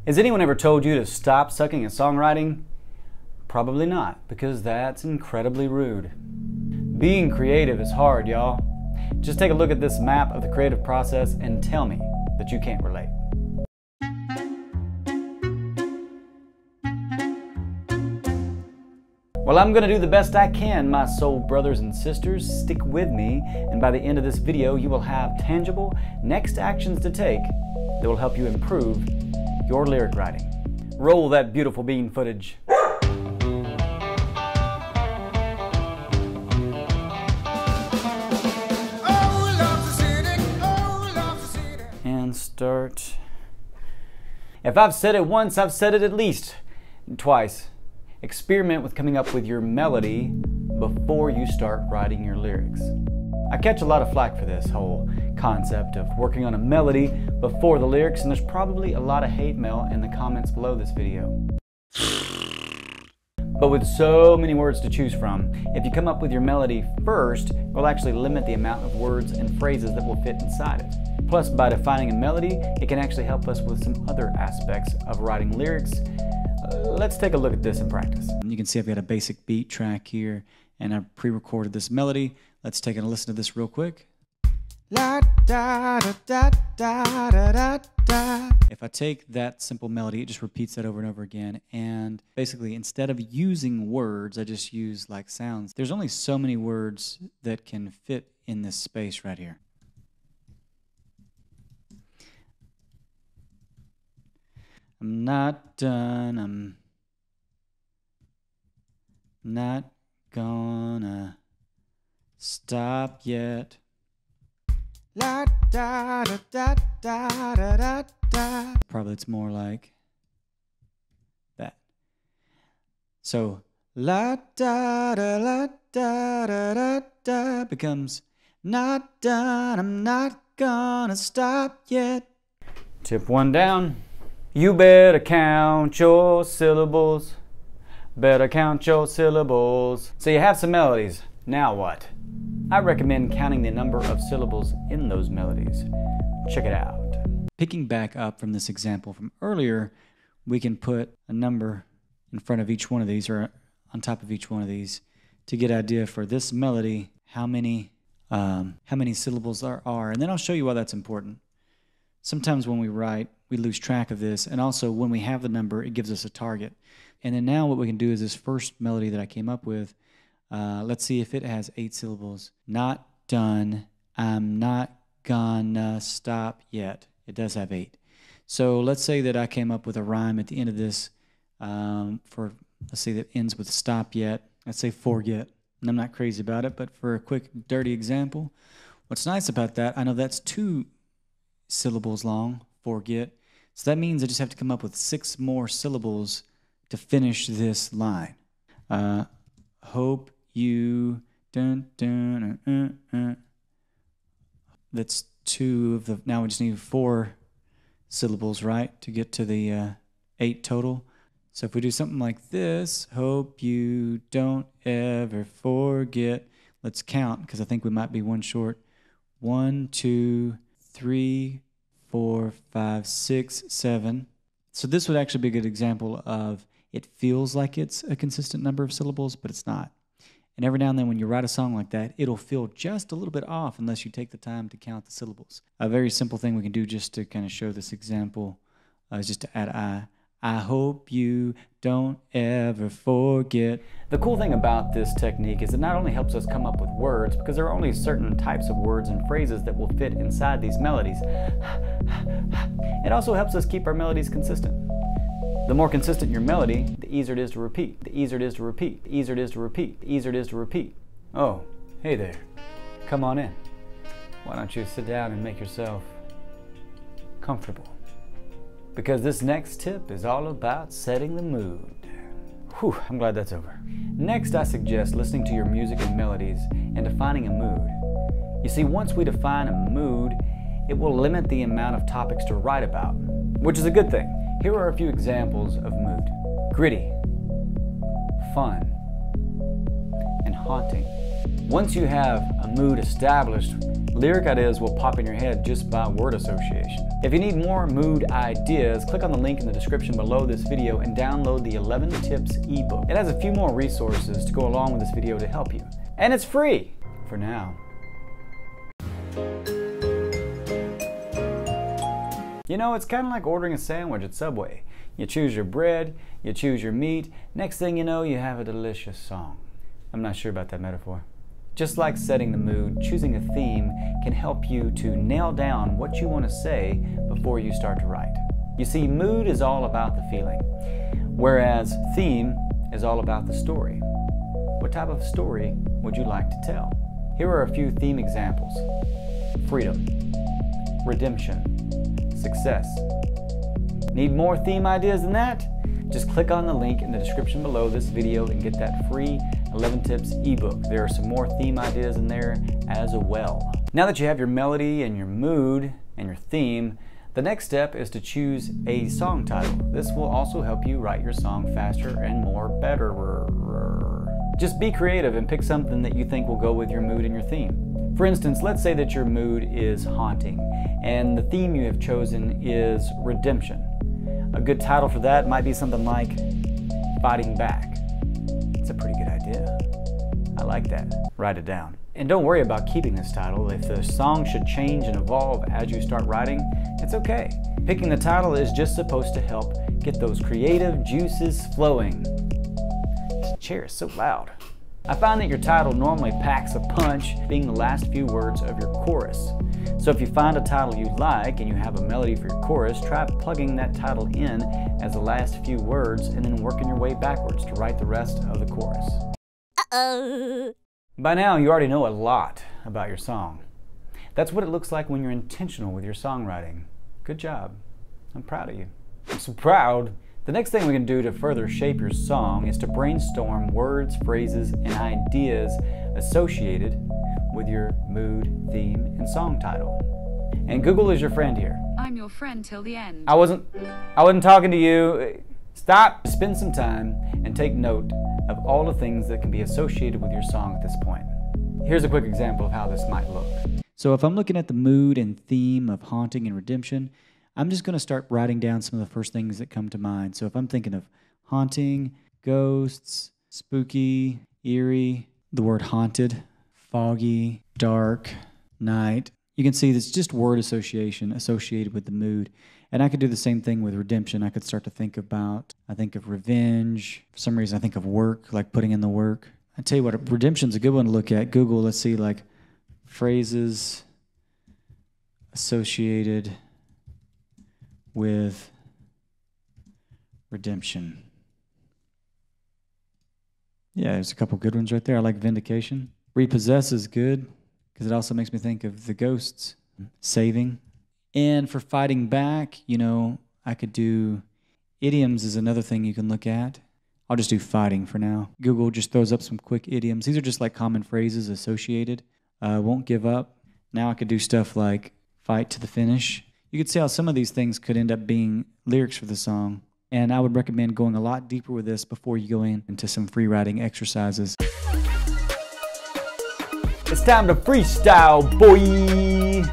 Has anyone ever told you to stop sucking at songwriting? Probably not, because that's incredibly rude. Being creative is hard, y'all. Just take a look at this map of the creative process and tell me that you can't relate. Well, I'm gonna do the best I can, my soul brothers and sisters. Stick with me, and by the end of this video, you will have tangible next actions to take that will help you improve your lyric writing. Roll that beautiful bean footage. And start. If I've said it once, I've said it at least twice. Experiment with coming up with your melody before you start writing your lyrics. I catch a lot of flack for this whole concept of working on a melody before the lyrics, and there's probably a lot of hate mail in the comments below this video. But with so many words to choose from, if you come up with your melody first, it will actually limit the amount of words and phrases that will fit inside it. Plus, by defining a melody, it can actually help us with some other aspects of writing lyrics. Let's take a look at this in practice. You can see I've got a basic beat track here, and I've pre-recorded this melody. Let's take a listen to this real quick. La, da, da, da, da, da, da. If I take that simple melody, it just repeats that over and over again. And basically, instead of using words, I just use like sounds. There's only so many words that can fit in this space right here. I'm not done, I'm not gonna stop yet. La, da, da, da, da, da, da, da. Probably it's more like that. So la da da la da da da da becomes not done, I'm not gonna stop yet. Tip one down. You better count your syllables. Better count your syllables. So you have some melodies. Now what? I recommend counting the number of syllables in those melodies. Check it out. Picking back up from this example from earlier, we can put a number in front of each one of these or on top of each one of these to get an idea for this melody how many syllables there are. And then I'll show you why that's important. Sometimes when we write, we lose track of this, and also when we have the number, it gives us a target. And then now what we can do is this first melody that I came up with, let's see if it has 8 syllables. Not done, I'm not gonna stop yet. It does have 8. So let's say that I came up with a rhyme at the end of this let's say that ends with stop yet. Let's say forget. And I'm not crazy about it, but for a quick, dirty example, what's nice about that, I know that's 2 syllables long, forget. So that means I just have to come up with 6 more syllables to finish this line. Hope you dun dun. That's 2 of the. Now we just need 4 syllables, right, to get to the 8 total. So if we do something like this, hope you don't ever forget. Let's count because I think we might be one short. 1, 2, 3, 4, 5, 6, 7. So this would actually be a good example of it feels like it's a consistent number of syllables, but it's not. And every now and then when you write a song like that, it'll feel just a little bit off unless you take the time to count the syllables. A very simple thing we can do just to kind of show this example is just to add I. I hope you don't ever forget. The cool thing about this technique is it not only helps us come up with words, because there are only certain types of words and phrases that will fit inside these melodies. It also helps us keep our melodies consistent. The more consistent your melody, the easier it is to repeat. The easier it is to repeat. The easier it is to repeat. The easier it is to repeat. Oh, hey there. Come on in. Why don't you sit down and make yourself comfortable? Because this next tip is all about setting the mood. Whew, I'm glad that's over. Next, I suggest listening to your music and melodies and defining a mood. You see, once we define a mood, it will limit the amount of topics to write about, which is a good thing. Here are a few examples of mood. Gritty, fun, and haunting. Once you have a mood established, lyric ideas will pop in your head just by word association. If you need more mood ideas, click on the link in the description below this video and download the 11 Tips ebook. It has a few more resources to go along with this video to help you. And it's free for now. You know, it's kind of like ordering a sandwich at Subway. You choose your bread, you choose your meat, next thing you know, you have a delicious song. I'm not sure about that metaphor. Just like setting the mood, choosing a theme can help you to nail down what you want to say before you start to write. You see, mood is all about the feeling, whereas theme is all about the story. What type of story would you like to tell? Here are a few theme examples. Freedom, redemption, success. Need more theme ideas than that? Just click on the link in the description below this video and get that free 11 Tips ebook. There are some more theme ideas in there as well. Now that you have your melody and your mood and your theme, the next step is to choose a song title. This will also help you write your song faster and more better. Just be creative and pick something that you think will go with your mood and your theme. For instance, let's say that your mood is haunting and the theme you have chosen is redemption. A good title for that might be something like Fighting Back. It's a pretty good idea. I like that. Write it down. And don't worry about keeping this title. If the song should change and evolve as you start writing, it's okay. Picking the title is just supposed to help get those creative juices flowing. This chair is so loud. I find that your title normally packs a punch, being the last few words of your chorus. So if you find a title you like and you have a melody for your chorus, try plugging that title in as the last few words and then working your way backwards to write the rest of the chorus. Uh-oh. By now, you already know a lot about your song. That's what it looks like when you're intentional with your songwriting. Good job. I'm proud of you. I'm so proud. The next thing we can do to further shape your song is to brainstorm words, phrases, and ideas associated with your mood, theme, and song title. And Google is your friend here. I'm your friend till the end. I wasn't talking to you. Stop. Spend some time and take note of all the things that can be associated with your song at this point. Here's a quick example of how this might look. So if I'm looking at the mood and theme of haunting and redemption, I'm just going to start writing down some of the first things that come to mind. So if I'm thinking of haunting, ghosts, spooky, eerie, the word haunted, foggy, dark, night, you can see it's just word association associated with the mood. And I could do the same thing with redemption. I could start to think of revenge. For some reason I think of work, like putting in the work. I tell you what, redemption's a good one to look at. Google, let's see, like phrases associated with redemption. Yeah, there's a couple good ones right there. I like vindication. Repossess is good because it also makes me think of the ghosts. Saving. And for fighting back, you know, I could do idioms is another thing you can look at. I'll just do fighting for now. Google just throws up some quick idioms. These are just like common phrases associated. Won't give up. Now I could do stuff like fight to the finish. You could see how some of these things could end up being lyrics for the song. And I would recommend going a lot deeper with this before you go into some free writing exercises. It's time to freestyle, boy!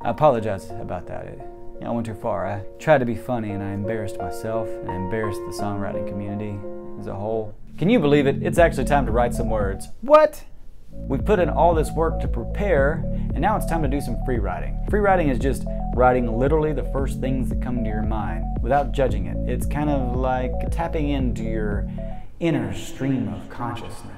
I apologize about that. I went too far. I tried to be funny and I embarrassed myself and embarrassed the songwriting community as a whole. Can you believe it? It's actually time to write some words. What? We've put in all this work to prepare, and now it's time to do some free writing. Free writing is just writing literally the first things that come to your mind without judging it. It's kind of like tapping into your inner stream of consciousness.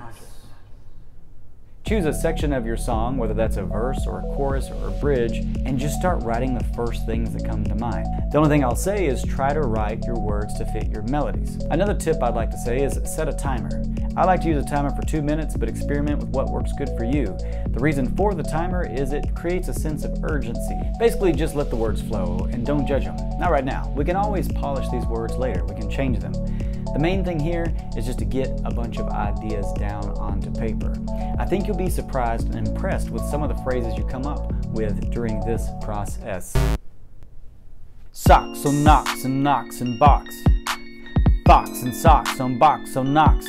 Choose a section of your song, whether that's a verse or a chorus or a bridge, and just start writing the first things that come to mind. The only thing I'll say is try to write your words to fit your melodies. Another tip I'd like to say is set a timer. I like to use a timer for 2 minutes, but experiment with what works good for you. The reason for the timer is it creates a sense of urgency. Basically, just let the words flow and don't judge them. Not right now. We can always polish these words later. We can change them. The main thing here is just to get a bunch of ideas down onto paper. I think you'll be surprised and impressed with some of the phrases you come up with during this process. Socks on knocks and knocks and box. Box and socks on box on knocks.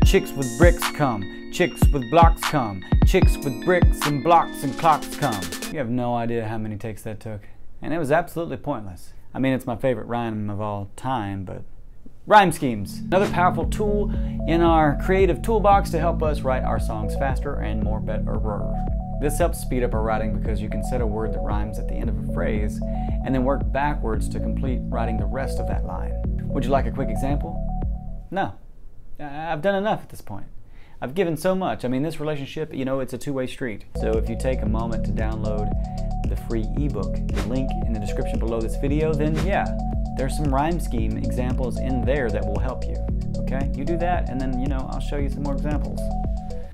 Chicks with bricks come, chicks with blocks come, chicks with bricks and blocks and clocks come. You have no idea how many takes that took. And it was absolutely pointless. I mean, it's my favorite rhyme of all time, but rhyme schemes. Another powerful tool in our creative toolbox to help us write our songs faster and more better. This helps speed up our writing because you can set a word that rhymes at the end of a phrase and then work backwards to complete writing the rest of that line. Would you like a quick example? No. I've done enough at this point. I've given so much. I mean, this relationship, you know, it's a two-way street. So if you take a moment to download the free ebook, the link in the description below this video, then yeah, there's some rhyme scheme examples in there that will help you. Okay? You do that and then, you know, I'll show you some more examples.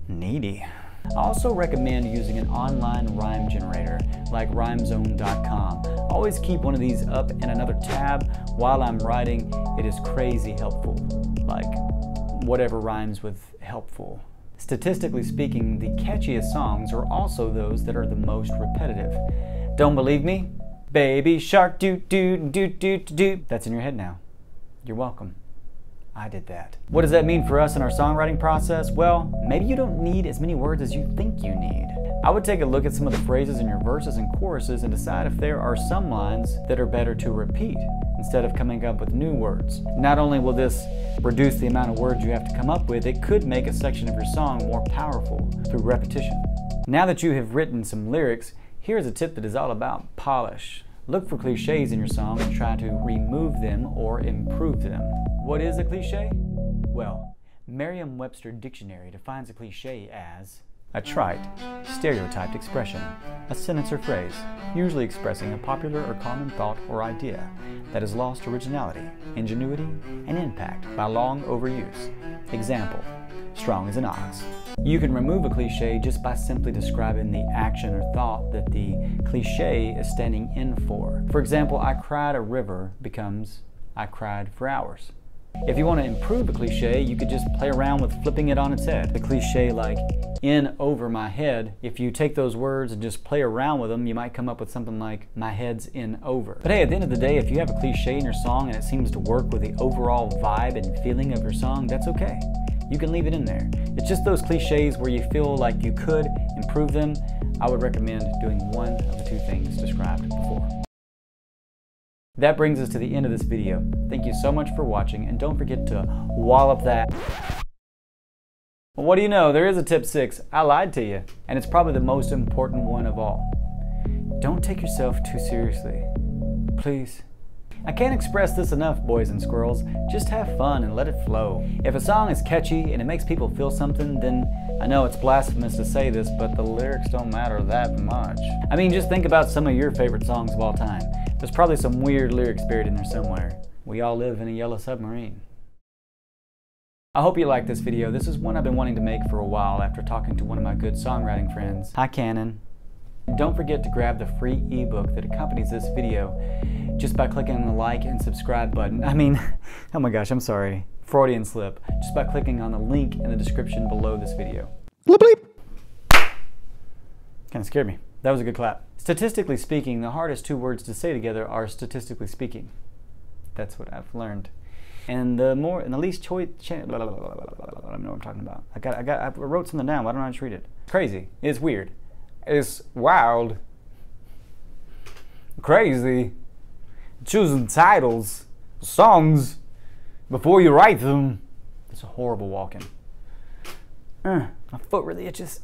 Needy. I also recommend using an online rhyme generator like rhymezone.com. Always keep one of these up in another tab while I'm writing. It is crazy helpful. Like whatever rhymes with helpful. Statistically speaking, the catchiest songs are also those that are the most repetitive. Don't believe me? Baby shark doo doo doo doo doo. That's in your head now. You're welcome. I did that. What does that mean for us in our songwriting process? Well, maybe you don't need as many words as you think you need. I would take a look at some of the phrases in your verses and choruses and decide if there are some lines that are better to repeat instead of coming up with new words. Not only will this reduce the amount of words you have to come up with, it could make a section of your song more powerful through repetition. Now that you have written some lyrics, here's a tip that is all about polish. Look for cliches in your song and try to remove them or improve them. What is a cliche? Well, Merriam-Webster Dictionary defines a cliche as a trite, stereotyped expression, a sentence or phrase, usually expressing a popular or common thought or idea that has lost originality, ingenuity, and impact by long overuse. Example, strong as an ox. You can remove a cliche just by simply describing the action or thought that the cliche is standing in for. For example, I cried a river becomes I cried for hours. If you want to improve a cliche, you could just play around with flipping it on its head. The cliche like in over my head, if you take those words and just play around with them, you might come up with something like my head's in over. But hey, at the end of the day, if you have a cliche in your song and it seems to work with the overall vibe and feeling of your song, that's okay. You can leave it in there. It's just those cliches where you feel like you could improve them. I would recommend doing one of the two things described before. That brings us to the end of this video. Thank you so much for watching, and don't forget to wallop that. Well, what do you know? There is a tip 6. I lied to you. And it's probably the most important one of all. Don't take yourself too seriously. Please. I can't express this enough, boys and squirrels. Just have fun and let it flow. If a song is catchy and it makes people feel something, then I know it's blasphemous to say this, but the lyrics don't matter that much. I mean, just think about some of your favorite songs of all time. There's probably some weird lyrics buried in there somewhere. We all live in a yellow submarine. I hope you liked this video. This is one I've been wanting to make for a while after talking to one of my good songwriting friends. Hi, Cannon. Don't forget to grab the free ebook that accompanies this video just by clicking on the like and subscribe button. I mean, oh my gosh, I'm sorry. Freudian slip. Just by clicking on the link in the description below this video. Bleep bleep. Kind of scared me. That was a good clap. Statistically speaking, the hardest two words to say together are statistically speaking. That's what I've learned. And the least choice, I don't know what I'm talking about. I wrote something down. Why don't I just read it? It's crazy. It's weird. It's wild. Crazy. Choosing titles, songs, before you write them. It's a horrible walking. My foot really itches.